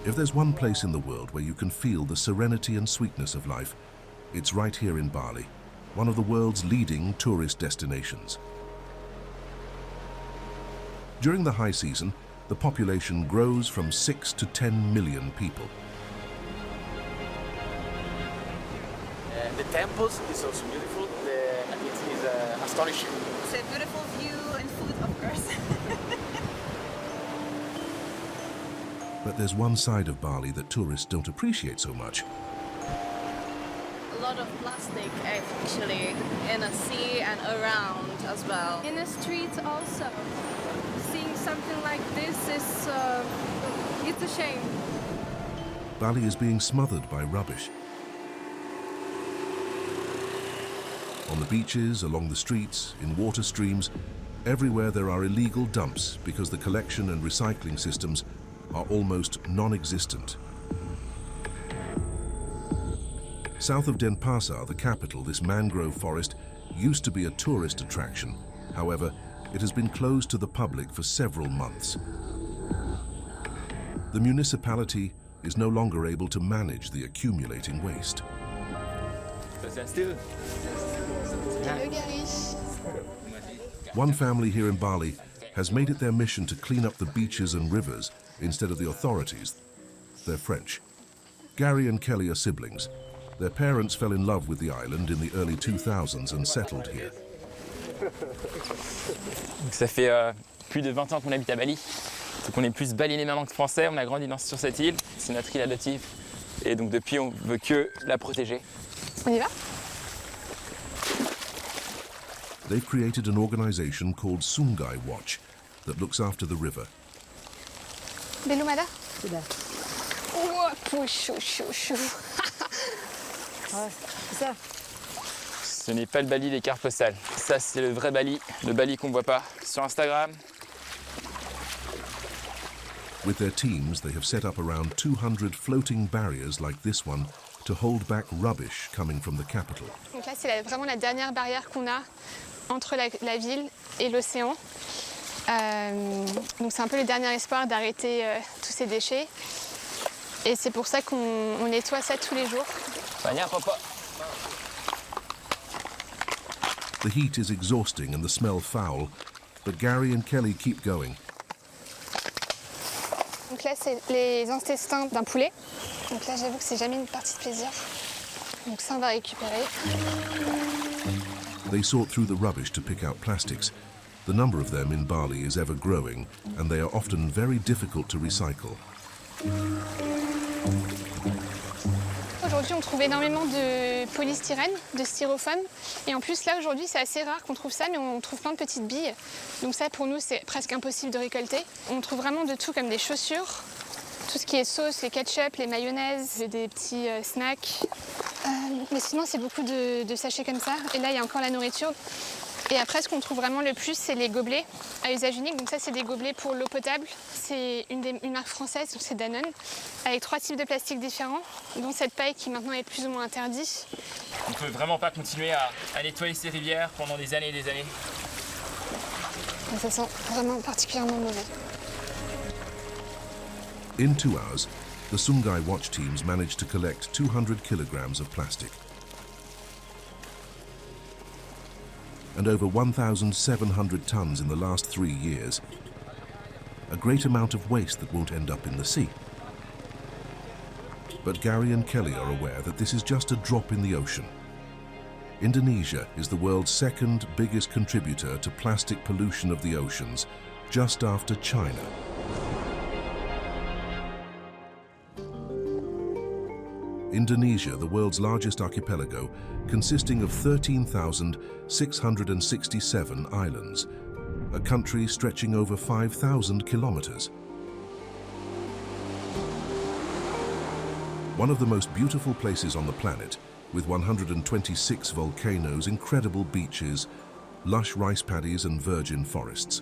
If there's one place in the world where you can feel the serenity and sweetness of life, it's right here in Bali, one of the world's leading tourist destinations. During the high season, the population grows from 6 to 10 million people. The temples is also beautiful. It is astonishing. It's a beautiful view and food, of course. But there's one side of Bali that tourists don't appreciate so much. A lot of plastic actually in the sea and around as well. In the streets also. Seeing something like this is, it's a shame. Bali is being smothered by rubbish. On the beaches, along the streets, in water streams, everywhere there are illegal dumps because the collection and recycling systems are almost non-existent. South of Denpasar, the capital, this mangrove forest used to be a tourist attraction. However, it has been closed to the public for several months. The municipality is no longer able to manage the accumulating waste. One family here in Bali has made it their mission to clean up the beaches and rivers instead of the authorities. They're French. Gary and Kelly are siblings. Their parents fell in love with the island in the early 2000s and settled here. Donc ça fait plus de 20 ans qu'on habite à Bali. Donc on est plus balinais maintenant que français. On a grandi sur cette île. C'est notre île adoptive. Et donc depuis, on veut que la protéger. On y va? They've created an organization called Sunai Watch that looks after the river. Belumada? Oh, chou, chou, chou. C'est ça. Ce n'est pas le Bali des cartes postales. Ça, c'est le vrai Bali, le Bali qu'on ne voit pas sur Instagram. With their teams, they have set up around 200 floating barriers like this one to hold back rubbish coming from the capital. Donc là, c'est vraiment la dernière barrière qu'on a entre la ville et l'océan. Donc c'est un peu le dernier espoir d'arrêter tous ces déchets. Et c'est pour ça qu'on nettoie ça tous les jours. The heat is exhausting and the smell foul, but Gary and Kelly keep going. Donc là, c'est les intestins d'un poulet. Donc là, j'avoue que c'est jamais une partie de plaisir. Donc ça, on va récupérer. They sort through the rubbish to pick out plastics. The number of them in Bali is ever growing, and they are often very difficult to recycle. Aujourd'hui, on trouve énormément de polystyrène, de styrofoam. Et en plus, là, aujourd'hui, c'est assez rare qu'on trouve ça, mais on trouve plein de petites billes. Donc ça, pour nous, c'est presque impossible de récolter. On trouve vraiment de tout, comme des chaussures, tout ce qui est sauce, les ketchup, les mayonnaises, des petits snacks. Mais sinon, c'est beaucoup de sachets comme ça. Et là, il y a encore la nourriture. Et après, ce qu'on trouve vraiment le plus, c'est les gobelets à usage unique. Donc ça, c'est des gobelets pour l'eau potable. C'est une marque française, donc c'est Danone, avec 3 types de plastique différents, dont cette paille qui maintenant est plus ou moins interdite. On ne peut vraiment pas continuer à nettoyer ces rivières pendant des années et des années. Et ça sent vraiment particulièrement mauvais. In 2 hours, the Sunai Watch teams managed to collect 200 kilograms of plastic. And over 1,700 tons in the last 3 years. A great amount of waste that won't end up in the sea. But Gary and Kelly are aware that this is just a drop in the ocean. Indonesia is the world's second biggest contributor to plastic pollution of the oceans, just after China. Indonesia, the world's largest archipelago, consisting of 13,667 islands, a country stretching over 5,000 kilometers. One of the most beautiful places on the planet, with 126 volcanoes, incredible beaches, lush rice paddies and virgin forests.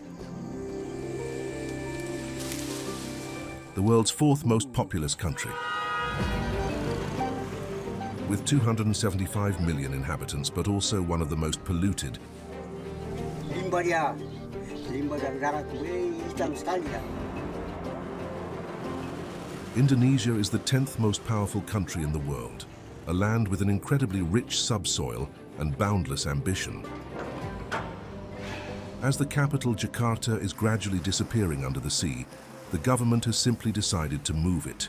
The world's 4th most populous country, with 275 million inhabitants, but also one of the most polluted. Indonesia is the 10th most powerful country in the world, a land with an incredibly rich subsoil and boundless ambition. As the capital, Jakarta, is gradually disappearing under the sea, the government has simply decided to move it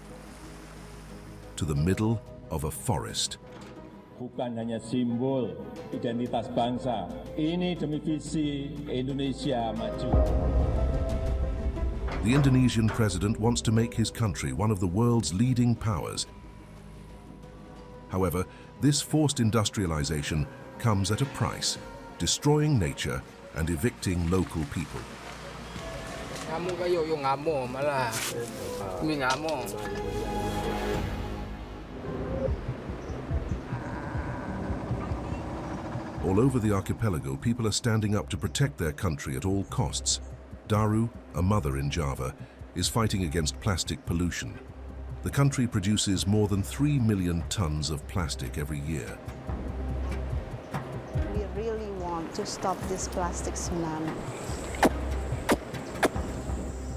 to the middle of a forest. Bukan hanya simbol identitas bangsa, ini demi visi Indonesia maju. The Indonesian president wants to make his country one of the world's leading powers. However, this forced industrialization comes at a price, destroying nature and evicting local people. Ngamuk kayo, yung ngamuk malah. May ngamuk. All over the archipelago, people are standing up to protect their country at all costs. Daru, a mother in Java, is fighting against plastic pollution. The country produces more than 3 million tons of plastic every year. We really want to stop this plastic tsunami.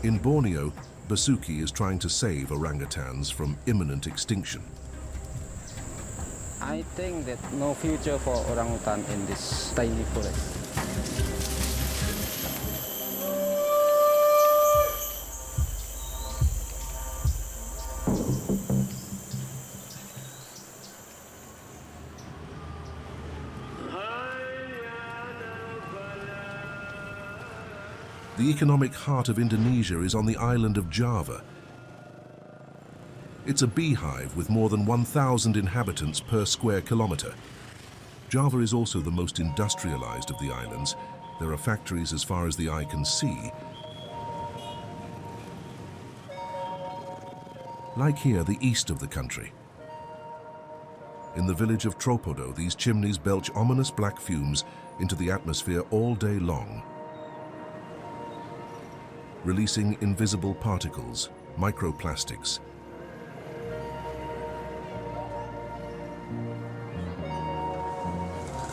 In Borneo, Basuki is trying to save orangutans from imminent extinction. I think that no future for orangutan in this tiny forest. The economic heart of Indonesia is on the island of Java. It's a beehive with more than 1,000 inhabitants per square kilometre. Java is also the most industrialized of the islands. There are factories as far as the eye can see. Like here, the east of the country. In the village of Tropodo, these chimneys belch ominous black fumes into the atmosphere all day long, releasing invisible particles, microplastics.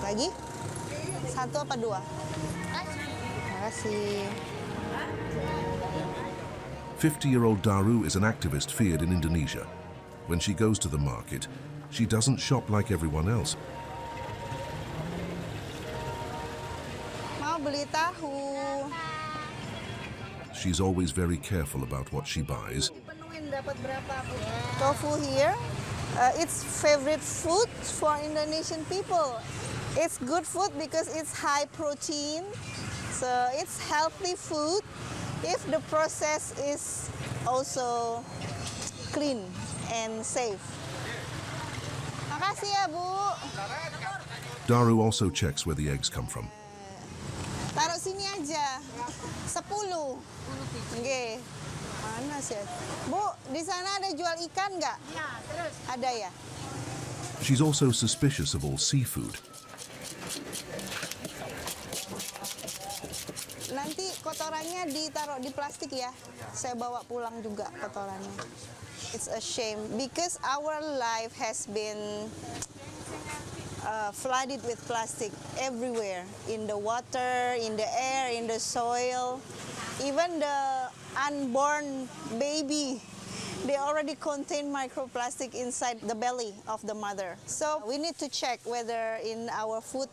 Lagi? Satu apa dua? Terima kasih. 50-year-old Daru is an activist feared in Indonesia. When she goes to the market, she doesn't shop like everyone else. Mau beli tahu? She's always very careful about what she buys. Penuhin dapat berapa? Tofu here, it's favorite food for Indonesian people. It's good food because it's high protein, so it's healthy food if the process is also clean and safe. Makasih ya, Bu. Daru also checks where the eggs come from. Taruh sini aja. 10. Oke. Mana sih? Bu, di sana ada jual ikan nggak? Iya, terus. Ada ya? She's also suspicious of all seafood. Nanti kotorannya ditaruh di plastik ya. Saya bawa pulang juga kotorannya. It's a shame because our life has been flooded with plastic everywhere, in the water, in the air, in the soil. Even the unborn baby, they already contain microplastic inside the belly of the mother. So we need to check whether in our food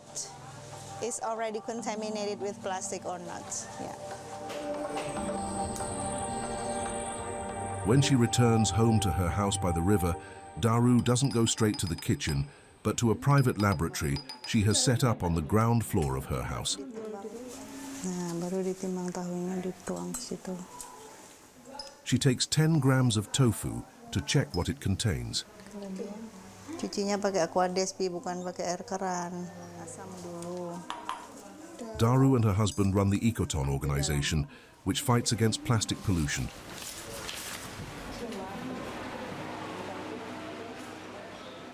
is already contaminated with plastic or not. Yeah. When she returns home to her house by the river, Daru doesn't go straight to the kitchen, but to a private laboratory she has set up on the ground floor of her house. Nah, baru ditimbang tahunya dituang ke situ. She takes 10 grams of tofu to check what it contains. Cucinya pakai aquadespi, bukan pakai air keran. Asam dulu. Daru and her husband run the Ecoton organization, which fights against plastic pollution.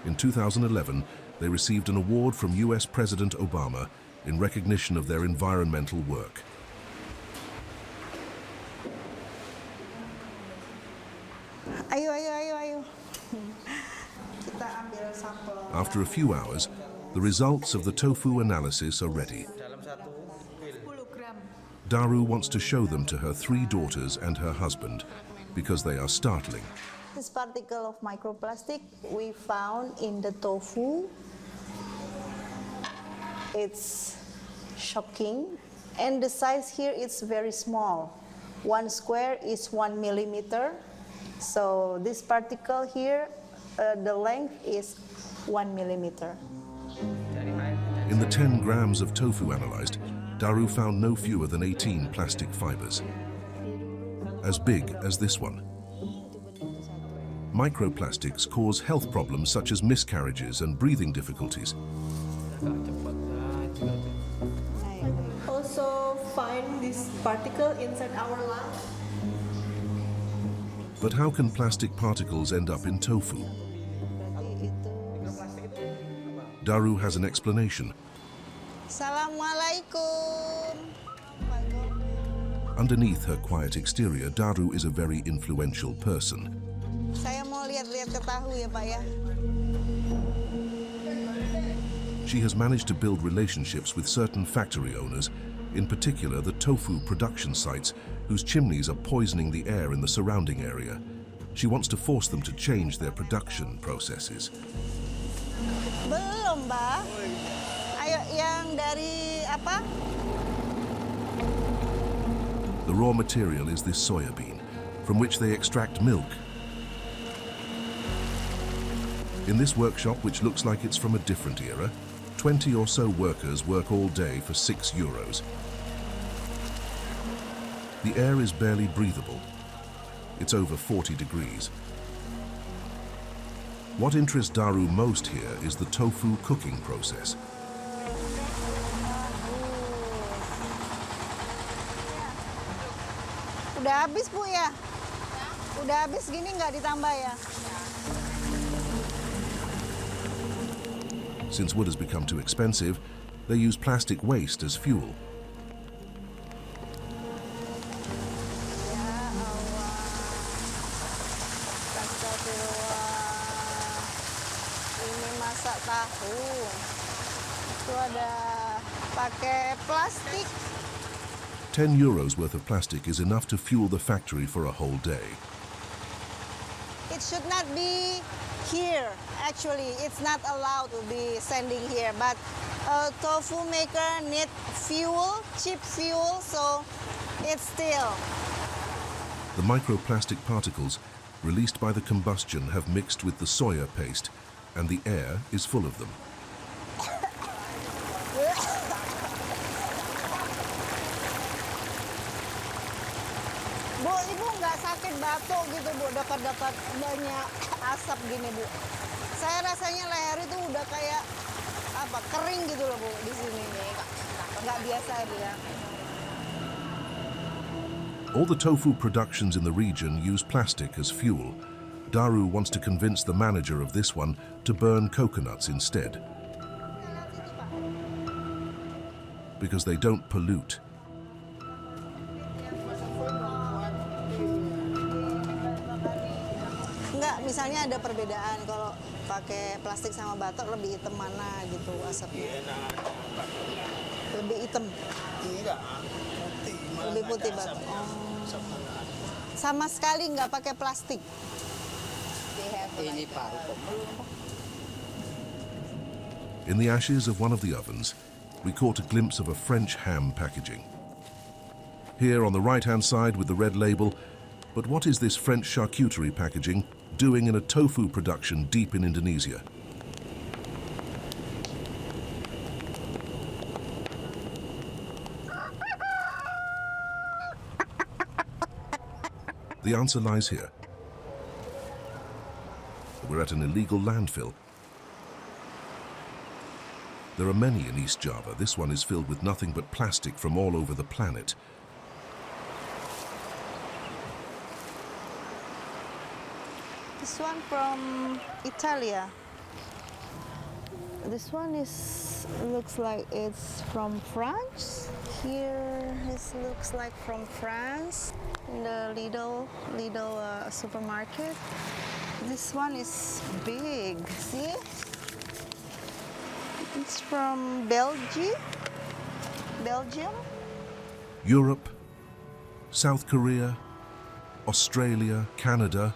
In 2011, they received an award from US President Obama in recognition of their environmental work. Ayo, ayo, ayo, ayo. Kita ambil sampel. After a few hours, the results of the tofu analysis are ready. Daru wants to show them to her 3 daughters and her husband, because they are startling. This particle of microplastic we found in the tofu. It's shocking, and the size here is very small. 1 square is 1 millimeter. So this particle here, the length is 1 millimeter. In the 10 grams of tofu analyzed, Daru found no fewer than 18 plastic fibers, as big as this one. Microplastics cause health problems such as miscarriages and breathing difficulties. Also find this particle inside our lung. But how can plastic particles end up in tofu? Daru has an explanation. Assalamualaikum. Underneath her quiet exterior, Daru is a very influential person. Saya mau lihat-lihat ke tahu ya, Pak ya. She has managed to build relationships with certain factory owners, in particular the tofu production sites, whose chimneys are poisoning the air in the surrounding area. She wants to force them to change their production processes. Belum, Mbak. Ayo yang dari apa? The raw material is this soya bean, from which they extract milk. In this workshop, which looks like it's from a different era, 20 or so workers work all day for €6. The air is barely breathable. It's over 40 degrees. What interests Daru most here is the tofu cooking process. Udah habis, Bu ya? Udah habis gini nggak ditambah ya? Since wood has become too expensive, they use plastic waste as fuel. Ini masak tahu. Itu ada pakai plastik. €10 worth of plastic is enough to fuel the factory for a whole day. It should not be here. Actually, it's not allowed to be sending here. But a tofu maker need fuel, cheap fuel, so it's still. The microplastic particles released by the combustion have mixed with the soya paste, and the air is full of them. Bu, Ibu nggak sakit batuk gitu, Bu, dapat banyak asap gini, Bu. Saya rasanya leher itu udah kayak apa, kering gitu loh, Bu, di sini. Nggak biasa ya, Bu ya. All the tofu productions in the region use plastic as fuel. Daru wants to convince the manager of this one to burn coconuts instead, because they don't pollute. Enggak, misalnya ada perbedaan kalau pakai plastik sama batok lebih hitam mana gitu asapnya. Lebih hitam. Lebih putih batok. Oh. Sama sekali nggak pakai plastik. In the ashes of one of the ovens, we caught a glimpse of a French ham packaging. Here on the right-hand side with the red label, but what is this French charcuterie packaging doing in a tofu production deep in Indonesia? The answer lies here. We're at an illegal landfill. There are many in East Java. This one is filled with nothing but plastic from all over the planet. This one from Italia. This one looks like it's from France. Here this looks like from France in the Lidl supermarket. This one is big. See? It's from Belgium. Belgium. Europe, South Korea, Australia, Canada.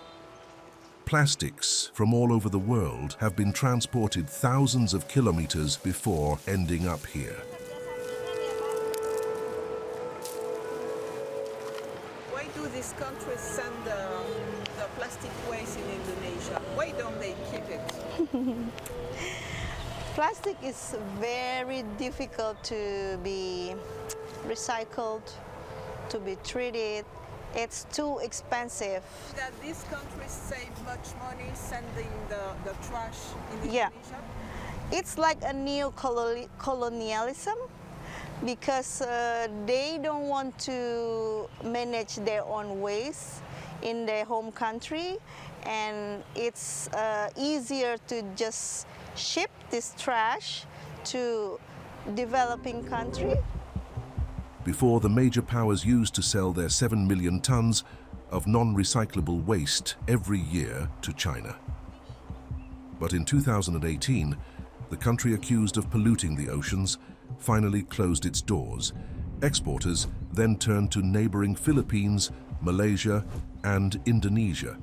Plastics from all over the world have been transported thousands of kilometers before ending up here. Why do these countries send the plastic waste in Indonesia? Why don't they keep it? Plastic is very difficult to be recycled, to be treated. It's too expensive. That these countries save much money sending the trash in Yeah. Indonesia? It's like a new colonialism because they don't want to manage their own waste in their home country, and it's easier to just ship this trash to developing country. Before, the major powers used to sell their 7 million tons of non-recyclable waste every year to China. But in 2018, the country accused of polluting the oceans finally closed its doors. Exporters then turned to neighboring Philippines, Malaysia, and Indonesia.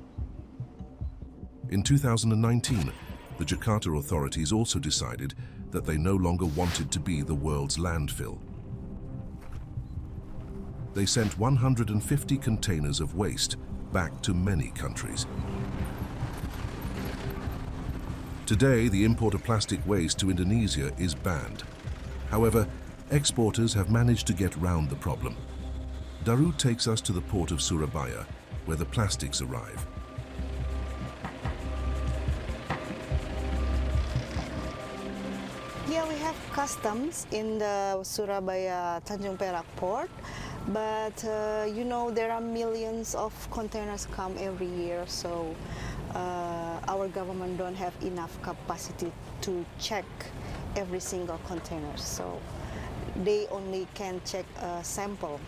In 2019, the Jakarta authorities also decided that they no longer wanted to be the world's landfill. They sent 150 containers of waste back to many countries. Today, the import of plastic waste to Indonesia is banned. However, exporters have managed to get round the problem. Daru takes us to the port of Surabaya, where the plastics arrive. Yeah, we have customs in the Surabaya Tanjung Perak port, but you know, there are millions of containers come every year, so our government don't have enough capacity to check every single container, so they only can check a sample.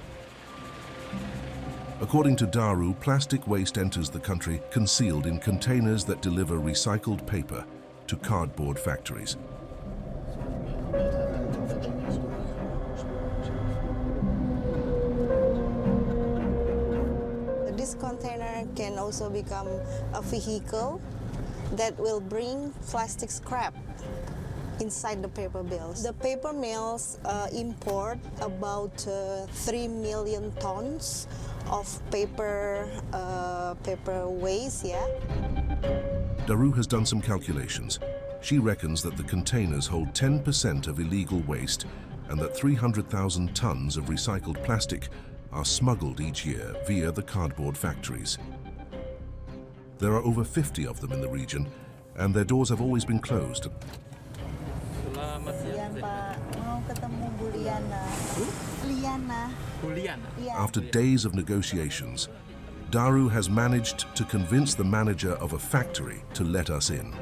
According to Daru, plastic waste enters the country concealed in containers that deliver recycled paper to cardboard factories. This container can also become a vehicle that will bring plastic scrap inside the paper mills. The paper mills import about 3 million tons of paper waste, yeah. Daru has done some calculations. She reckons that the containers hold 10% of illegal waste and that 300,000 tons of recycled plastic are smuggled each year via the cardboard factories. There are over 50 of them in the region, and their doors have always been closed. After days of negotiations, Daru has managed to convince the manager of a factory to let us in.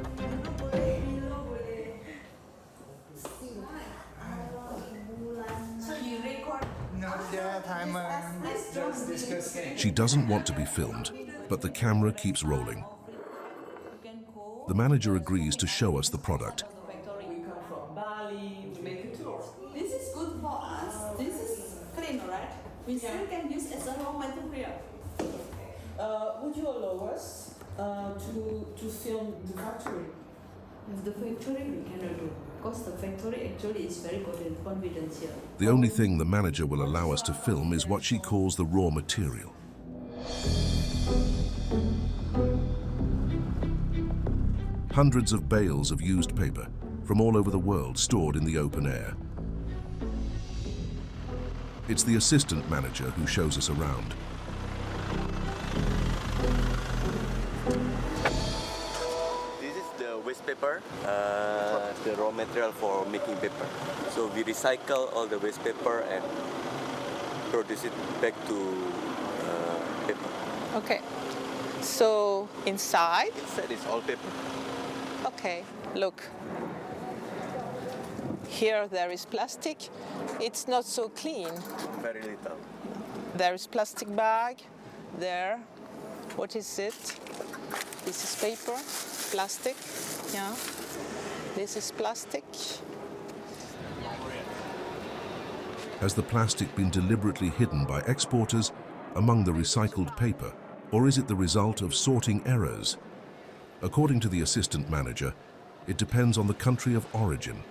She doesn't want to be filmed, but the camera keeps rolling. The manager agrees to show us the product. We come from Bali, we make a tour. This is good for us. This is clean, right? We still can use as a raw material. Would you allow us to film the factory? The factory we cannot do, because the factory actually is very confidential. The only thing the manager will allow us to film is what she calls the raw material. Hundreds of bales of used paper from all over the world stored in the open air. It's the assistant manager who shows us around. This is the waste paper, the raw material for making paper. So we recycle all the waste paper and produce it back to paper. Okay. So inside? Inside is all paper. Okay, look. Here there is plastic. It's not so clean. Very little. There is plastic bag. There. What is it? This is paper, plastic. Yeah. This is plastic. Has the plastic been deliberately hidden by exporters among the recycled paper? Or is it the result of sorting errors? According to the assistant manager, it depends on the country of origin.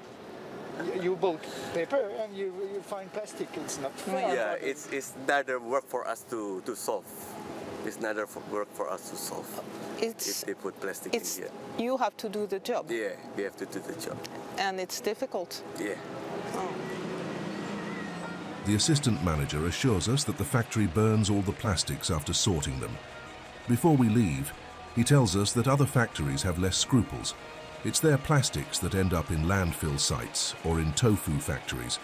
You bulk paper and you find plastic. It's not fair. Yeah, it's neither work for us to solve. It's neither work for us to solve. If they put plastic in here. You have to do the job. Yeah, we have to do the job. And it's difficult. Yeah. Oh. The assistant manager assures us that the factory burns all the plastics after sorting them. Before we leave, he tells us that other factories have less scruples. It's their plastics that end up in landfill sites or in tofu factories.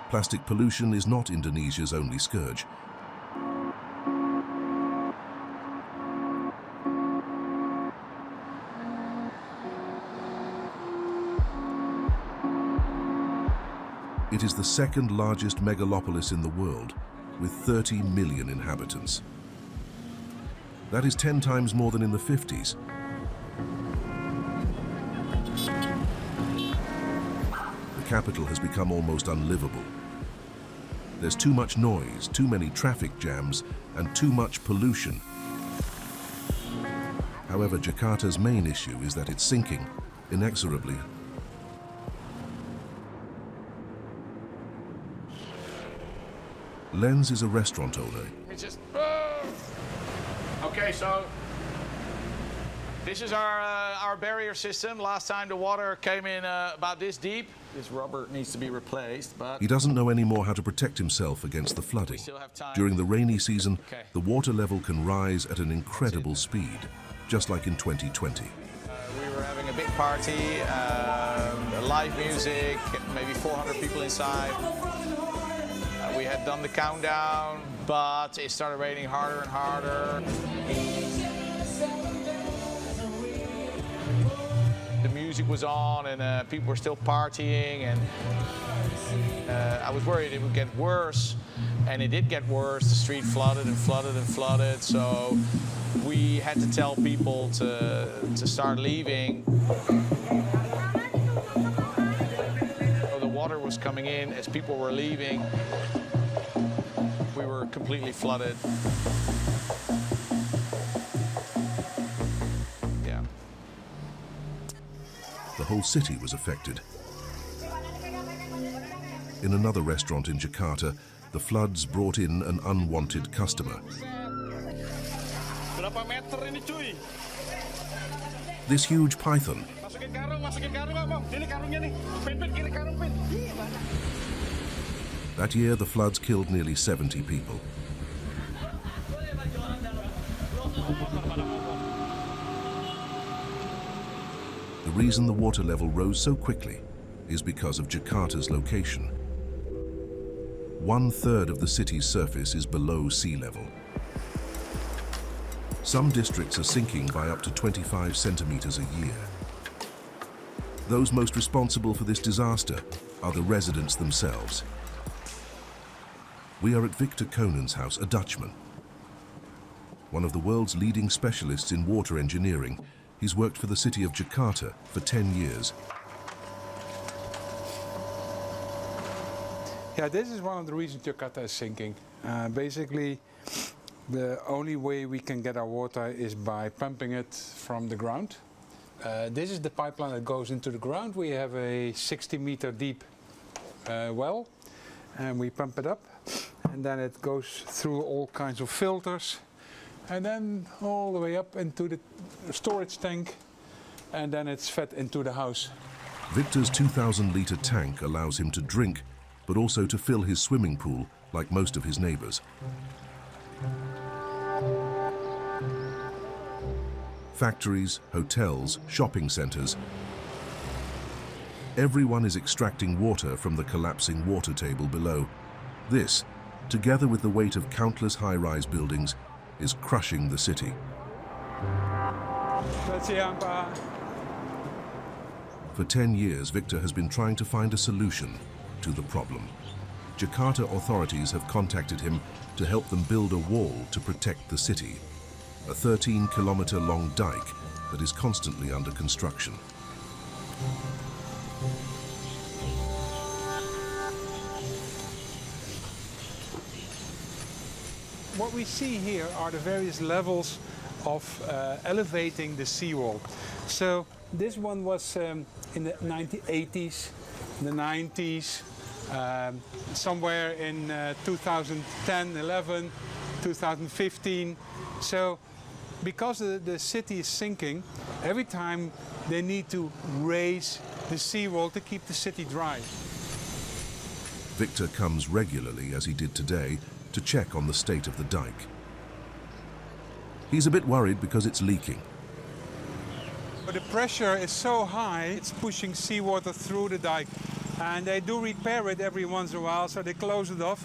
Plastic pollution is not Indonesia's only scourge. It is the second largest megalopolis in the world, with 30 million inhabitants. That is 10 times more than in the 50s. The capital has become almost unlivable. There's too much noise, too many traffic jams, and too much pollution. However, Jakarta's main issue is that it's sinking inexorably. Lens is a restaurant owner. It's just, okay, so this is our barrier system. Last time the water came in about this deep. This rubber needs to be replaced, but He doesn't know anymore how to protect himself against the flooding. During the rainy season, the water level can rise at an incredible speed, just like in 2020. we were having a big party, live music, maybe 400 people inside. We had done the countdown, but it started raining harder and harder. The music was on and people were still partying, and I was worried it would get worse, and it did get worse. The street flooded and flooded and flooded, so we had to tell people to start leaving. So the water was coming in as people were leaving. We were completely flooded. Yeah. The whole city was affected. In another restaurant in Jakarta, the floods brought in an unwanted customer. This huge python. That year, the floods killed nearly 70 people. The reason the water level rose so quickly is because of Jakarta's location. 1/3 of the city's surface is below sea level. Some districts are sinking by up to 25 centimeters a year. Those most responsible for this disaster are the residents themselves. We are at Victor Conan's house, a Dutchman. One of the world's leading specialists in water engineering, he's worked for the city of Jakarta for 10 years. Yeah, this is one of the reasons Jakarta is sinking. Basically, the only way we can get our water is by pumping it from the ground. This is the pipeline that goes into the ground. We have a 60-meter deep well, and we pump it up, and then it goes through all kinds of filters, and then all the way up into the storage tank, and then it's fed into the house. Victor's 2,000-litre tank allows him to drink, but also to fill his swimming pool, like most of his neighbours. Factories, hotels, shopping centres. Everyone is extracting water from the collapsing water table below. This, together with the weight of countless high-rise buildings, is crushing the city. For 10 years, Victor has been trying to find a solution to the problem. Jakarta authorities have contacted him to help them build a wall to protect the city, a 13-kilometer long dike that is constantly under construction. what we see here are the various levels of elevating the seawall. So this one was in the 1980s, the 90s, somewhere in 2010, 11, 2015. So because the city is sinking, every time they need to raise the seawall to keep the city dry. Victor comes regularly, as he did today, to check on the state of the dike. He's a bit worried because it's leaking. The pressure is so high, it's pushing seawater through the dike. And they do repair it every once in a while, so they close it off.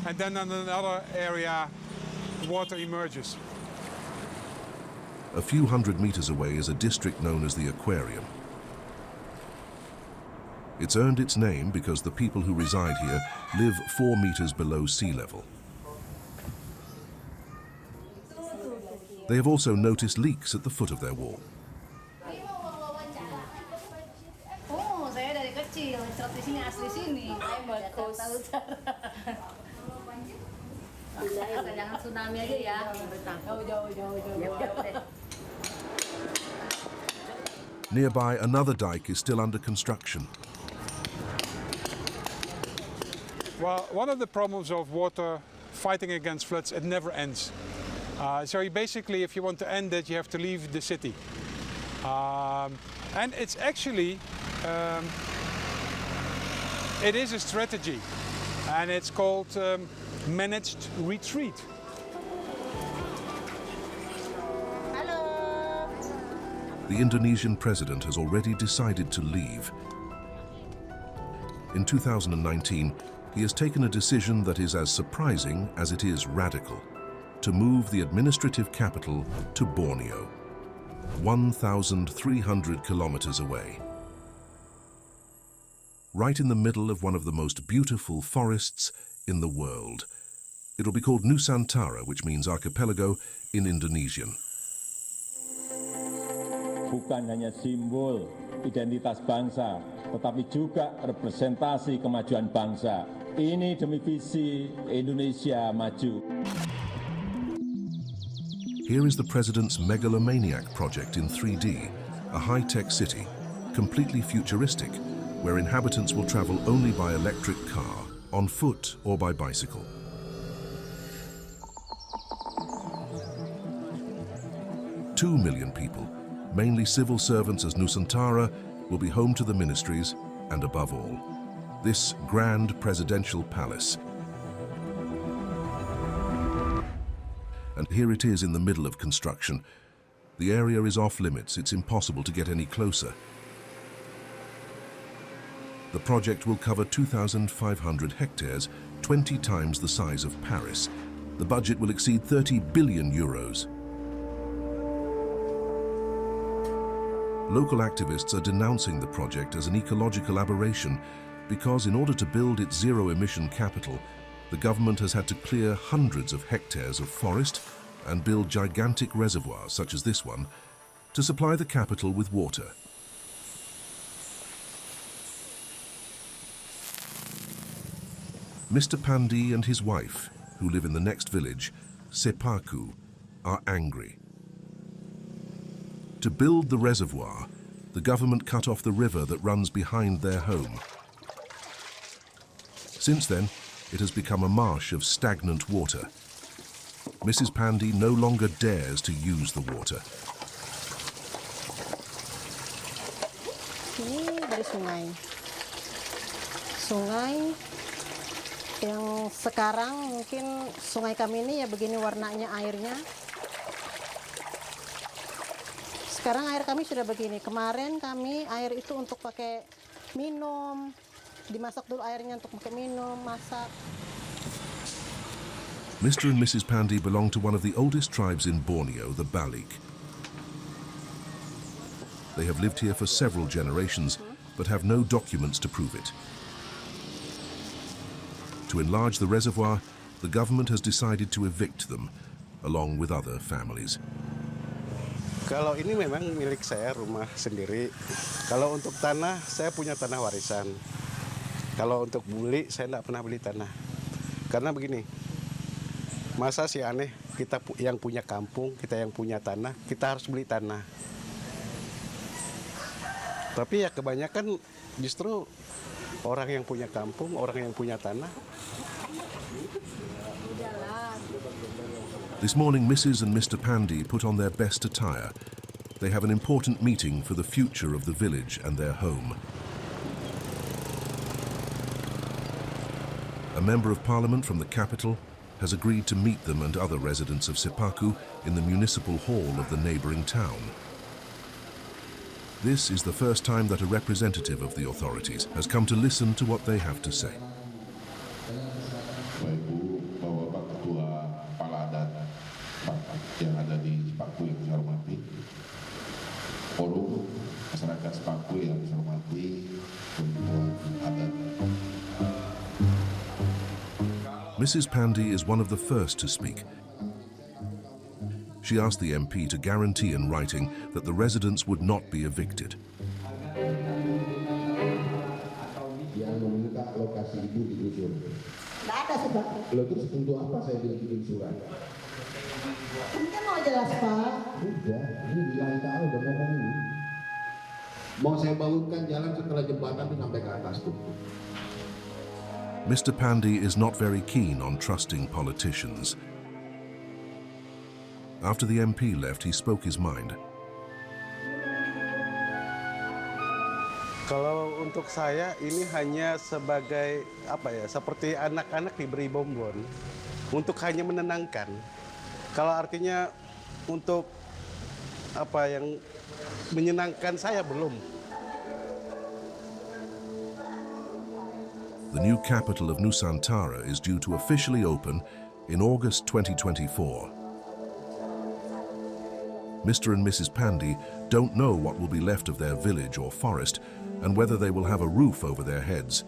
And then in another area, water emerges. A few hundred meters away is a district known as the Aquarium. It's earned its name because the people who reside here live 4 meters below sea level. They have also noticed leaks at the foot of their wall. Oh, saya dari kecil, cerot di sini asli sini. Jakarta Utara. Jangan tsunami aja ya. Jauh. Nearby, another dike is still under construction. Well, one of the problems of water fighting against floods, it never ends. So basically, if you want to end it, you have to leave the city. And it's actually, it is a strategy, and it's called managed retreat. The Indonesian president has already decided to leave. In 2019, he has taken a decision that is as surprising as it is radical: to move the administrative capital to Borneo, 1,300 kilometers away. Right in the middle of one of the most beautiful forests in the world. It'll be called Nusantara, which means archipelago in Indonesian. Bukan hanya simbol identitas bangsa, tetapi juga representasi kemajuan bangsa. Ini demi visi Indonesia maju. Here is the president's megalomaniac project in 3D, a high-tech city, completely futuristic, where inhabitants will travel only by electric car, on foot or by bicycle. Two million people, mainly civil servants as Nusantara, will be home to the ministries and, above all, this grand presidential palace. And here it is in the middle of construction. The area is off limits. It's impossible to get any closer. The project will cover 2,500 hectares, 20 times the size of Paris. The budget will exceed 30 billion euros. Local activists are denouncing the project as an ecological aberration because in order to build its zero-emission capital, the government has had to clear hundreds of hectares of forest and build gigantic reservoirs, such as this one, to supply the capital with water. Mr. Pandi and his wife, who live in the next village, Sepaku, are angry. To build the reservoir, the government cut off the river that runs behind their home. Since then, it has become a marsh of stagnant water. Mrs. Pandi no longer dares to use the water. Ini dari sungai. Sungai yang sekarang mungkin sungai kami ini ya begini warnanya airnya. Sekarang air kami sudah begini. Kemarin kami air itu untuk pakai minum, dimasak dulu airnya untuk pakai minum, masak. Mr. and Mrs. Pandi belong to one of the oldest tribes in Borneo, the Bali. They have lived here for several generations, but have no documents to prove it. To enlarge the reservoir, the government has decided to evict them, along with other families. Kalau ini memang milik saya, rumah sendiri. Kalau untuk tanah, saya punya tanah warisan. Kalau untuk beli, saya tidak pernah beli tanah. Karena begini, Masa sih aneh, kita yang punya kampung, kita yang punya tanah, kita harus beli tanah. Tapi ya kebanyakan justru orang yang punya kampung, orang yang punya tanah. This morning, Mrs. and Mr. Pandey put on their best attire. They have an important meeting for the future of the village and their home. A member of parliament from the capital has agreed to meet them and other residents of Sipaku in the municipal hall of the neighboring town. This is the first time that a representative of the authorities has come to listen to what they have to say. Bapak Ketua Kepala Adat yang ada di Sipaku yang saya hormati, forum masyarakat Sipaku yang saya hormati, perempuan adat. Mrs. Pandey is one of the first to speak. She asked the MP to guarantee in writing that the residents would not be evicted. Yang meminta lokasi itu digusur. Tidak ada sebab. Lo terus untuk apa saya bikin surat? Mungkin mau jelas Pak. Udah, ini bilang tahu udah ngomong ini. Mau saya bangunkan jalan setelah jembatan itu sampai ke atas tuh. Mr. Pandey is not very keen on trusting politicians. After the MP left, he spoke his mind. Kalau untuk saya ini hanya sebagai seperti anak-anak diberi bonbon untuk hanya menenangkan. Kalau artinya untuk yang menyenangkan saya belum. The new capital of Nusantara is due to officially open in August 2024. Mr. and Mrs. Pandey don't know what will be left of their village or forest and whether they will have a roof over their heads.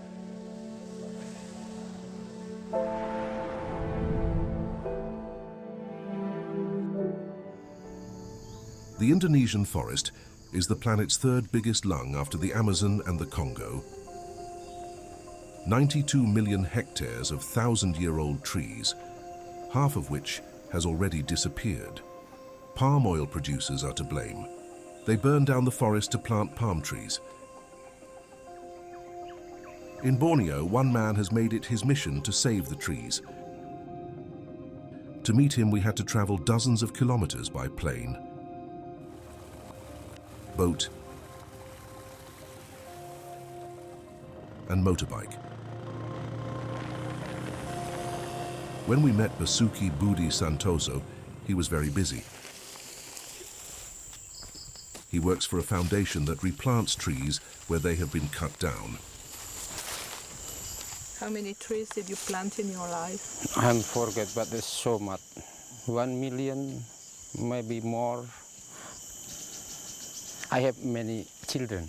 The Indonesian forest is the planet's third biggest lung after the Amazon and the Congo. 92 million hectares of 1,000-year-old trees, half of which has already disappeared. Palm oil producers are to blame. They burn down the forest to plant palm trees. In Borneo, one man has made it his mission to save the trees. To meet him, we had to travel dozens of kilometers by plane, boat, and motorbike. When we met Basuki Budi Santoso, he was very busy. He works for a foundation that replants trees where they have been cut down. How many trees did you plant in your life? I forget, but there's so much. 1 million, maybe more. I have many children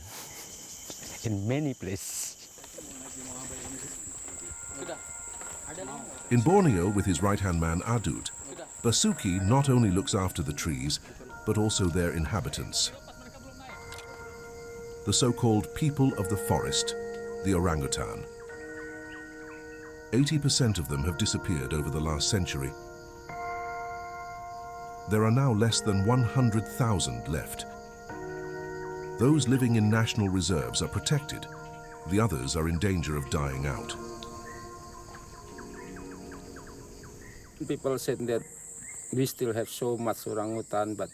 in many places. In Borneo, with his right-hand man Adut, Basuki not only looks after the trees, but also their inhabitants. The so-called people of the forest, the orangutan. 80% of them have disappeared over the last century. There are now less than 100,000 left. Those living in national reserves are protected. The others are in danger of dying out. People said that we still have so much orangutan, but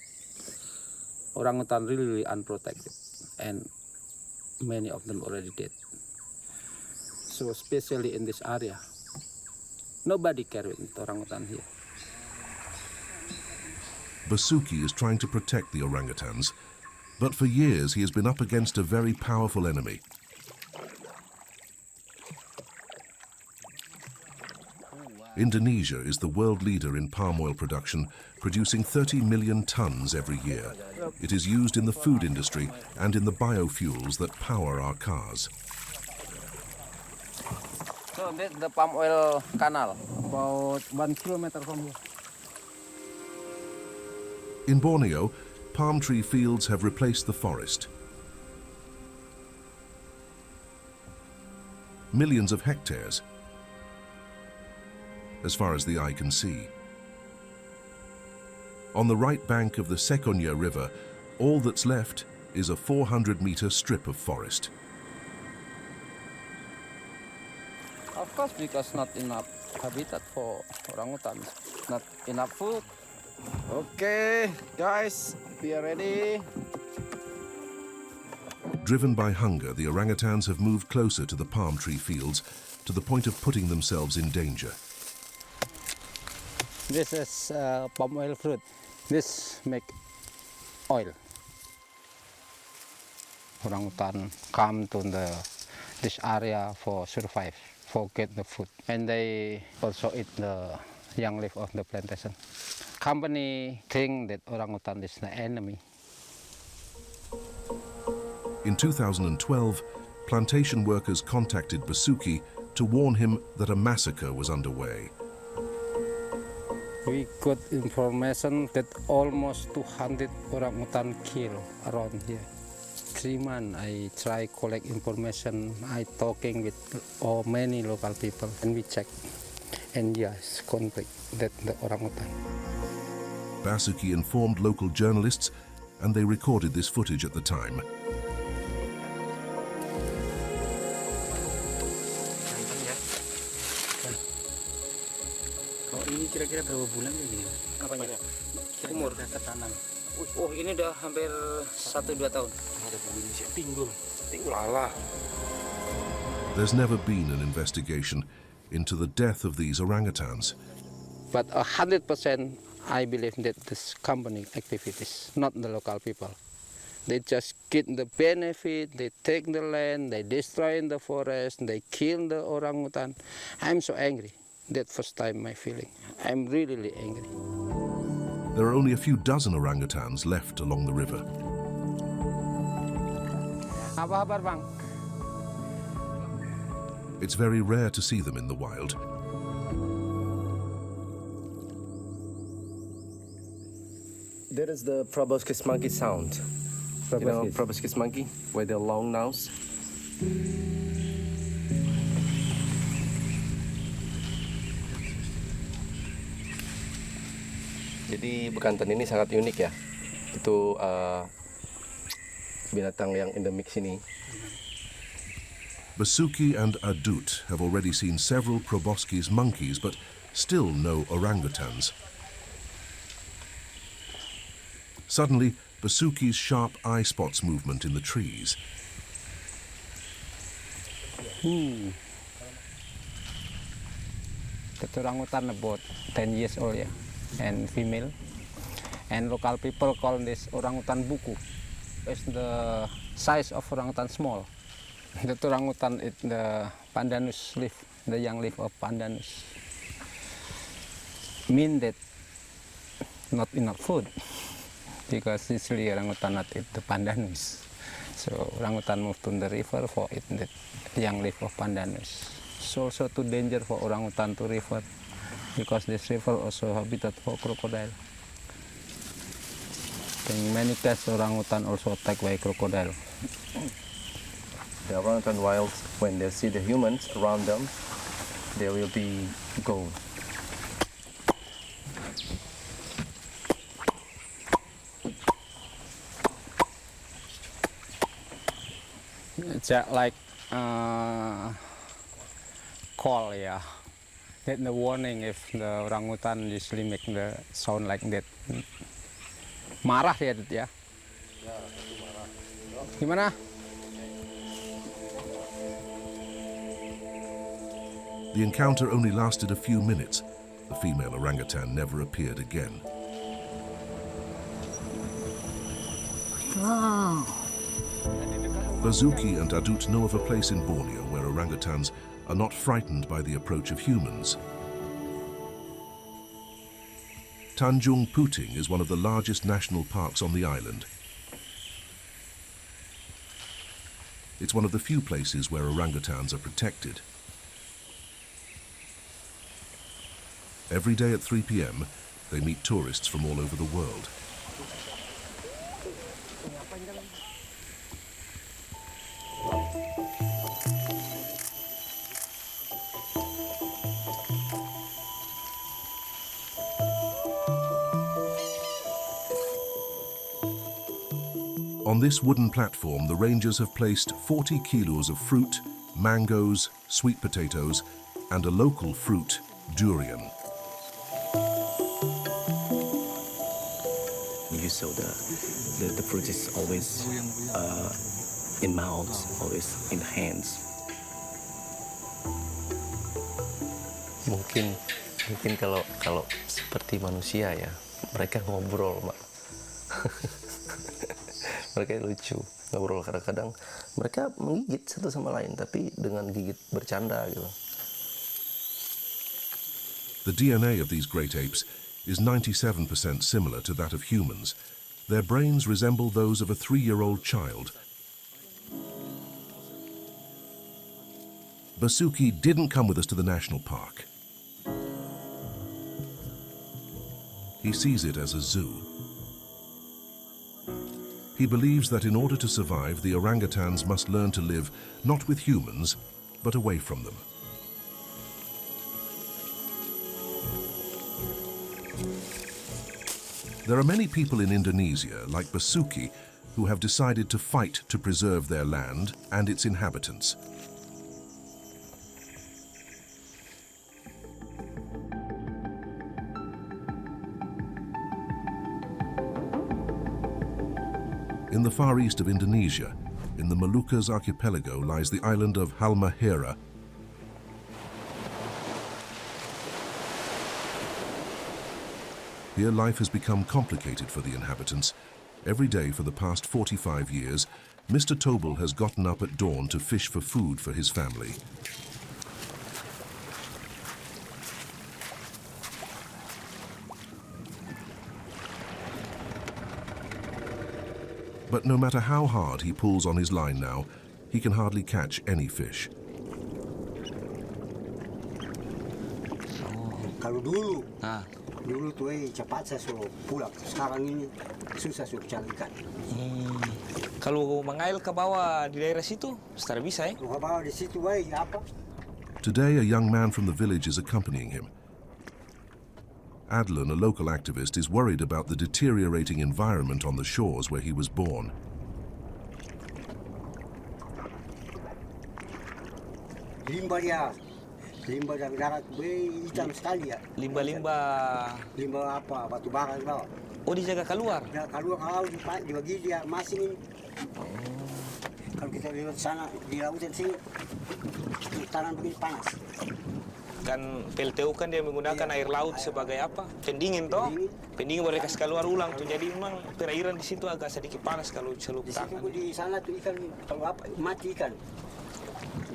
orangutan really unprotected, and many of them already dead. So especially in this area, nobody cares with orangutan here. Basuki is trying to protect the orangutans, but for years he has been up against a very powerful enemy. Indonesia is the world leader in palm oil production, producing 30 million tons every year. It is used in the food industry and in the biofuels that power our cars. So that's the palm oil canal, about 1 kilometer from here. In Borneo, palm tree fields have replaced the forest. Millions of hectares, as far as the eye can see. On the right bank of the Sekonya River, all that's left is a 400-meter strip of forest. Of course, because not enough habitat for orangutans, not enough food. Okay, guys, we are ready. Driven by hunger, the orangutans have moved closer to the palm tree fields to the point of putting themselves in danger. This is palm oil fruit. This make oil. Orangutan come to this area for survive, for get the food. And they also eat the young leaf of the plantation. Company think that orangutan is the enemy. In 2012, plantation workers contacted Basuki to warn him that a massacre was underway. We got information that almost 200 orangutan killed around here. 3 months I try collect information, I talking with many local people and we check. And yes, conflict that the orangutan. Basuki informed local journalists and they recorded this footage at the time. Ini kira-kira berapa bulan ini? Apanya? Umur ketanam. Oh, ini udah hampir 1-2 tahun. Ada bunyi sih, pinggul. Pinggul Allah. There's never been an investigation into the death of these orangutans. But 100% I believe that this company activities, not the local people. They just get the benefit, they take the land, they destroy the forest, they kill the orangutan. I'm so angry. That first time my feeling. I'm really angry. There are only a few dozen orangutans left along the river. Apa kabar, Bang? It's very rare to see them in the wild. There is the proboscis monkey sound. You know, proboscis monkey, with their long nose. Jadi bekantan ini sangat unik ya. Itu binatang yang endemik sini. Basuki and Adut have already seen several proboscis monkeys, but still no orangutans. Suddenly, Basuki's sharp eye spots movement in the trees. The orangutan about 10 years old, yeah, and female. And local people call this orangutan buku. It's the size of orangutan small. The orangutan is the pandanus leaf, the young leaf of pandanus. Mean that not enough food, because usually orangutan not eat the pandanus. So orangutan move to the river for eat the young leaf of pandanus. It's also too danger for orangutan to river, because this river also habitat for crocodile. In many cases, orangutan also attacked by crocodile. The orangutan wilds, when they see the humans around them, they will be gone. It's like call, yeah. That's the warning if the orangutan usually make the sound like that. Marah ya, ya? Gimana? The encounter only lasted a few minutes. The female orangutan never appeared again. Wow. Basuki and Adut know of a place in Borneo where orangutans are not frightened by the approach of humans. Tanjung Puting is one of the largest national parks on the island. It's one of the few places where orangutans are protected. Every day at 3 p.m, they meet tourists from all over the world. On this wooden platform, the rangers have placed 40 kilos of fruit, mangoes, sweet potatoes, and a local fruit, durian. You saw the fruit is always in mouths, always in hands. Mungkin kalau seperti manusia ya, mereka ngobrol, Mbak. Mereka lucu, ngobrol kadang-kadang mereka menggigit satu sama lain, tapi dengan gigit bercanda gitu. The DNA of these great apes is 97% similar to that of humans. Their brains resemble those of a 3-year-old child. Basuki didn't come with us to the national park. He sees it as a zoo. He believes that in order to survive, the orangutans must learn to live not with humans, but away from them. There are many people in Indonesia, like Basuki, who have decided to fight to preserve their land and its inhabitants. In the far east of Indonesia, in the Moluccas archipelago, lies the island of Halmahera. Here life has become complicated for the inhabitants. Every day for the past 45 years, Mr. Tobel has gotten up at dawn to fish for food for his family. But no matter how hard he pulls on his line now, he can hardly catch any fish. Kalau dulu tuh cepat saya suruh pulang. Sekarang ini susah suruh cari ikan. Kalau mengail ke bawah di daerah situ, setara bisa ya? Ke bawah di situ, apa? Today, a young man from the village is accompanying him. Adlan, a local activist, is worried about the deteriorating environment on the shores where he was born. Limbah dari darat hitam sekali ya. Limbah apa? Batu bara di bawah. Oh, dijaga keluar? Ya, keluar kalau dibagi dia masing ini. Kalau kita lihat sana di lautan sini, tanah begini panas. Kan PLTU kan dia menggunakan air laut sebagai apa? Pendingin toh? Pendingin boleh kasih keluar ulang tuh. Jadi memang perairan di situ agak sedikit panas kalau celup tangan. Di sana tuh ikan kalau apa mati ikan.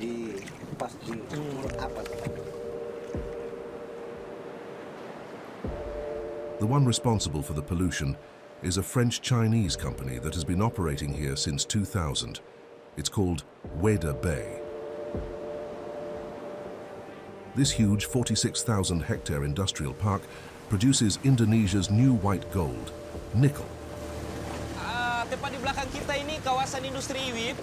Di pas di apa? The one responsible for the pollution is a French-Chinese company that has been operating here since 2000. It's called Weda Bay. This huge 46,000-hectare industrial park produces Indonesia's new white gold, nickel. Tepat di belakang kita ini kawasan industri iwip,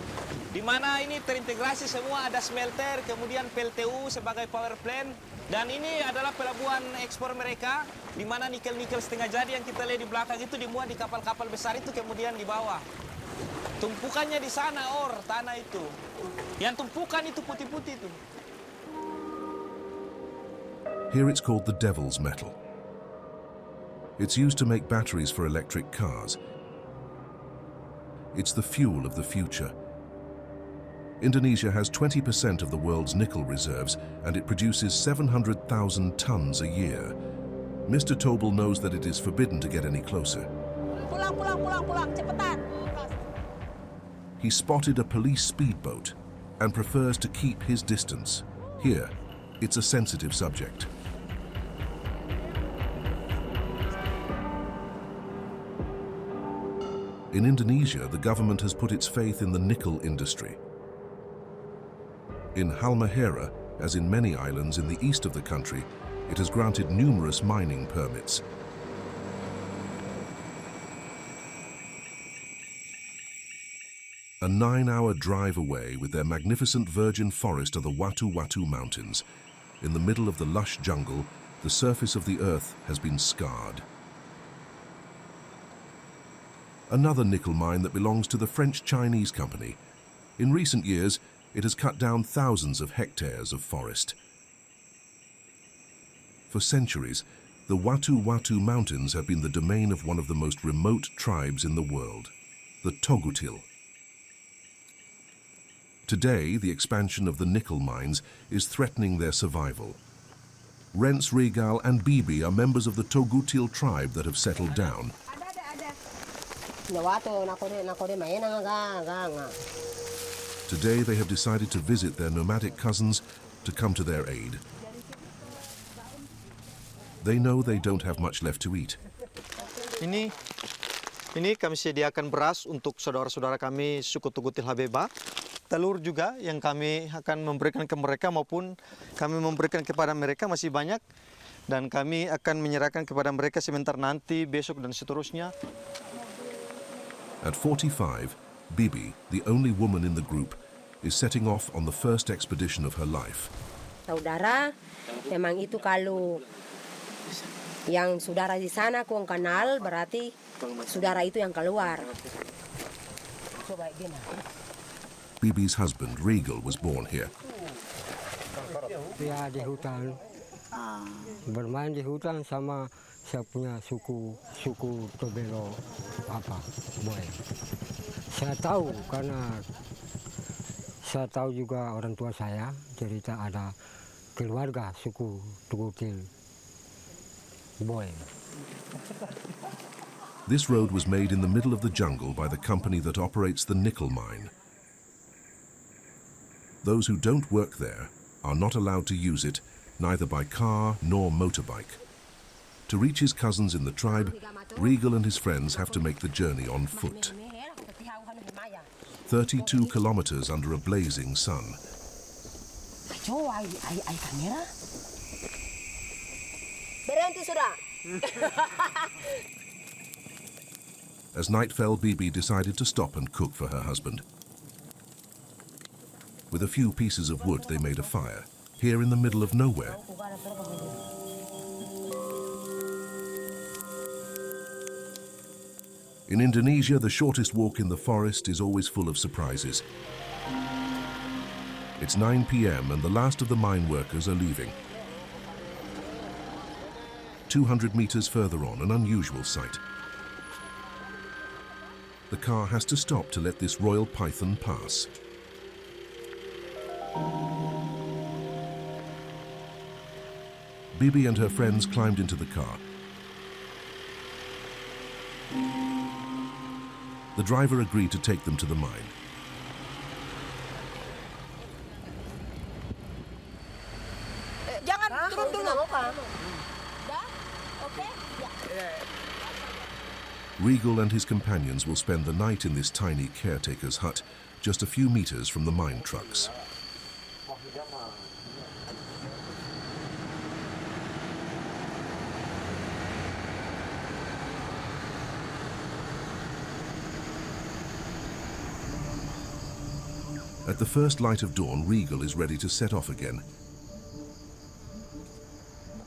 di mana ini terintegrasi semua, ada smelter, kemudian PLTU sebagai power plant, dan ini adalah pelabuhan ekspor mereka, di mana nikel-nikel setengah jadi yang kita lihat di belakang itu dimuat di kapal-kapal besar itu kemudian di bawah. Tumpukannya di sana, tanah itu. Yang tumpukan itu putih-putih itu. Here it's called the devil's metal. It's used to make batteries for electric cars. It's the fuel of the future. Indonesia has 20% of the world's nickel reserves, and it produces 700,000 tons a year. Mr. Tobel knows that it is forbidden to get any closer. Pulang, cepetan. He spotted a police speedboat and prefers to keep his distance. Here, it's a sensitive subject. In Indonesia, the government has put its faith in the nickel industry. In Halmahera, as in many islands in the east of the country, it has granted numerous mining permits. A 9-hour drive away with their magnificent virgin forest are the Watu-Watu Mountains. In the middle of the lush jungle, the surface of the earth has been scarred. another nickel mine that belongs to the French-Chinese company. In recent years, it has cut down thousands of hectares of forest. For centuries, the Watu Mountains have been the domain of one of the most remote tribes in the world, the Togutil. Today, the expansion of the nickel mines is threatening their survival. Rents, Regal and Bibi are members of the Togutil tribe that have settled down. Today, they have decided to visit their nomadic cousins to come to their aid. They know they don't have much left to eat. Ini kami sediakan beras untuk saudara-saudara kami suku Togutil Habeba. Telur juga yang kami akan memberikan ke mereka maupun kami memberikan kepada mereka masih banyak. Dan kami akan menyerahkan kepada mereka sebentar nanti, besok dan seterusnya. At 45, Bibi, the only woman in the group, is setting off on the first expedition of her life. Saudara, memang itu kalau yang saudara di sana kurang kenal, berarti saudara itu yang keluar. Coba gini. Bibi's husband, Regal, was born here. Ya di hutan, bermain di hutan sama saya punya suku Tobelo boy. Saya tahu karena saya tahu juga orang tua saya cerita ada keluarga suku Togutil boy. This road was made in the middle of the jungle by the company that operates the nickel mine. Those who don't work there are not allowed to use it, neither by car nor motorbike. To reach his cousins in the tribe, Regal and his friends have to make the journey on foot. 32 kilometers under a blazing sun. As night fell, Bibi decided to stop and cook for her husband. With a few pieces of wood, they made a fire, here in the middle of nowhere. In Indonesia, the shortest walk in the forest is always full of surprises. It's 9 p.m. and the last of the mine workers are leaving. 200 meters further on, an unusual sight. The car has to stop to let this royal python pass. Bibi and her friends climbed into the car. The driver agreed to take them to the mine. Jangan turun dulu. Regal and his companions will spend the night in this tiny caretaker's hut, just a few meters from the mine trucks. At the first light of dawn, Regal is ready to set off again.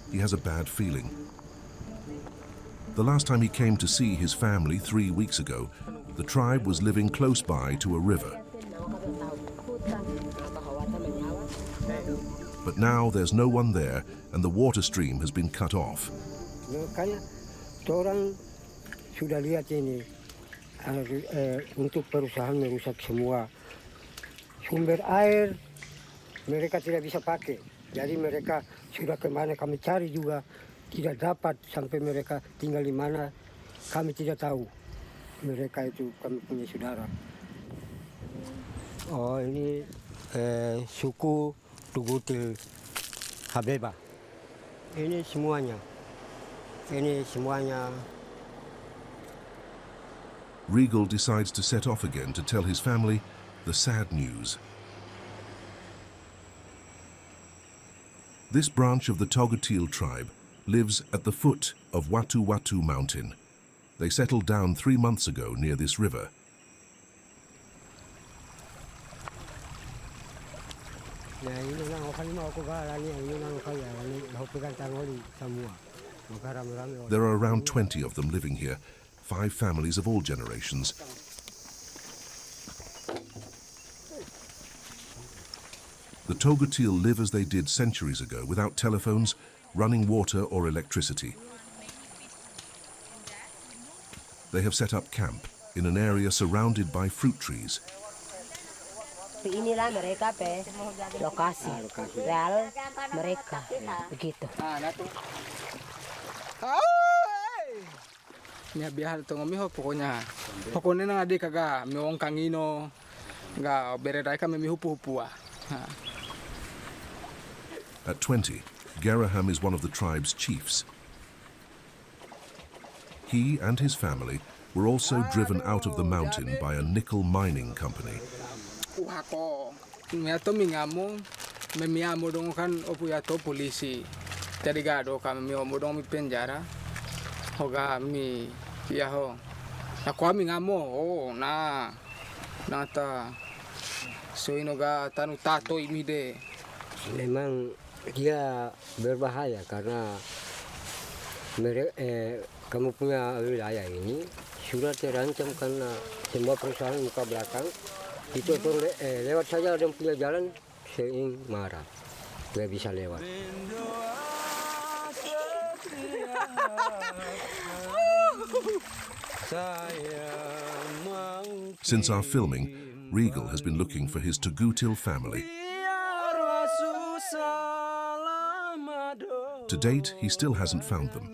He has a bad feeling. The last time he came to see his family 3 weeks ago, the tribe was living close by to a river. But now there's no one there and the water stream has been cut off. Orang sudah lihat ini untuk perusahaan merusak semua sumber air, mereka tidak bisa pakai. Jadi mereka sudah kemana kami cari juga tidak dapat, sampai mereka tinggal di mana kami tidak tahu. Mereka itu kami punya saudara. Oh ini suku Togutil Habeba. Ini semuanya. Regal decides to set off again to tell his family the sad news. This branch of the Togutil tribe lives at the foot of Watu Mountain. They settled down 3 months ago near this river. There are around 20 of them living here, 5 families of all generations. The Togutil live as they did centuries ago, without telephones, running water or electricity. They have set up camp in an area surrounded by fruit trees. Inilah mereka lokasi real mereka begitu. Nya biar to ngomi ho pokoknya nang adi kaga miong kangino ga beredai kami mi hupu-hupua. At 20, Geraham is one of the tribe's chiefs. He and his family were also driven out of the mountain by a nickel mining company. Ko miato mingamo memiamo dong kan opuyato polisi. Jadi gado kami mi omodong mi penjara. Hoga mi ya ho. Aku mingamo na nata soinoga tanu tato imide. Memang dia berbahaya karena kamu punya wilayah ini sudah terancam karena semua perusahaan muka belakang itu lewat saja dan punya jalan sering marah nggak bisa lewat. Since our filming, Regal has been looking for his Togutil family. To date, he still hasn't found them.